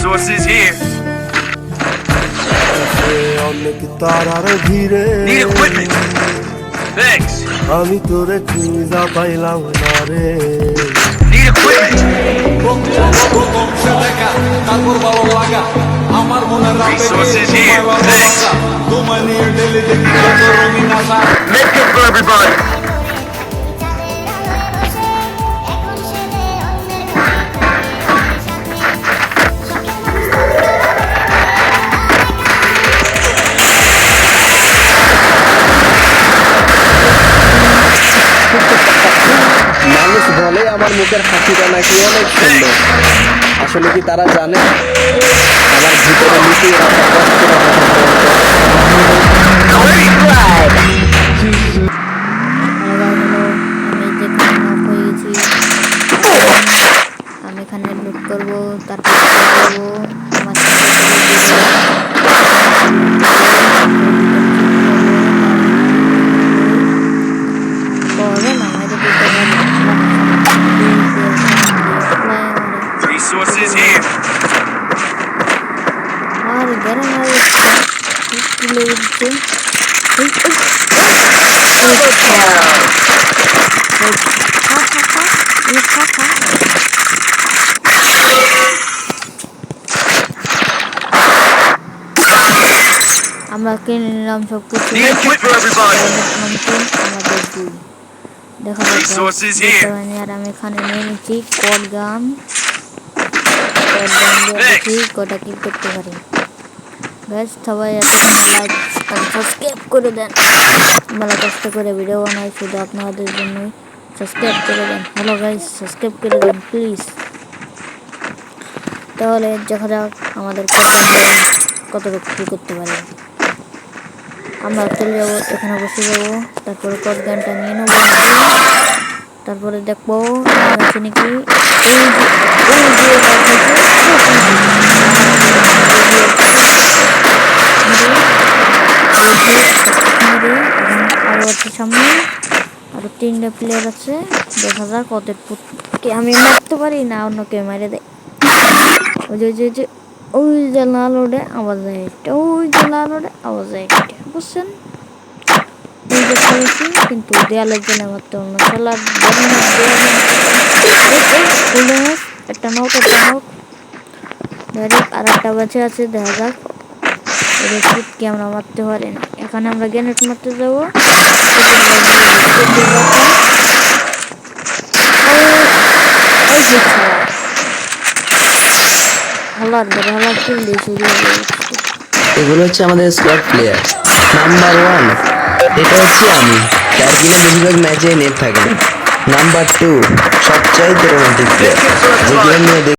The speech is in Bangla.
Resources here. অনেক তারার ভিড়ে Need equipment. Thanks. আমি তোরে খুঁজা পাইলাম না রে। Need equipment. তারপর ভালো লাগা আমার মনে Resources here. Thanks. তোমায় নিয়ে ডেলি দেখি কত রঙিন আশা Make it for everybody. মানুষ বলে আমার মুখের হাসিটা নাকি অনেক সুন্দর, আসলে কি তারা জানে আমার ভিতরে লুকিয়ে রাখা কষ্টের আমি এখানে লুট করবো, তারপর করবো আমার Resources here. আর গরম কিলো উঠছে আমরা কিনে নিলাম সব কিছু। Need equipment for everybody. আমাদের দুই দেখা Resources যাচ্ছে here. আর আমি এখানে নিয়ে নিচ্ছি কড গান দেখি কটা কি করতে পারি। ব্যাস সবাই এতক্ষণ লাইক সাবস্ক্রাইব করে দেন, মেলা কষ্ট করে ভিডিও বানাই শুধু আপনাদের জন্যই, সাবস্ক্রাইব করে দেন। হ্যালো গাইস, সাবস্ক্রাইব করে দেন প্লিজ। তাহলে দেখা যাক আমাদের কতটুকু কী করতে পারি। আমরা চলে যাবো, এখানে বসে যাবো, তারপরে কট গানটা নিয়ে নেবো, তারপরে দেখবো আছে নাকি আরো আছে সামনে, আরো 3টা প্লেয়ার আছে। দেখা যাক ওদেরকে আমি মারতে পারি না অন্য কেউ মেরে দেয়। ওই যে ওই যে লাল ওডে আওয়াজ হয়, ওই যে লাল ওডে আওয়াজ হয়, বুঝছেন? এই যে খেলেছি কিন্তু দেয়ালের জন্য মারতে অন্য খেলার একটা নৌক আর একটা বেঁচে আছে। দেখা যাক ওদের কি আমরা মারতে পারি না। এখানে আমরা গ্রেনেড মারতে যাবো, এগুলো হচ্ছে আমাদের স্কোয়াড প্লেয়ার নাম্বার 1, এটা হচ্ছে আমি, যার কিনা বেশিরভাগ ম্যাচে নেট থাকে না। নাম্বার 2 সবচাইতে রোমান্টিক প্লেয়ার, যে কিনা নিয়ে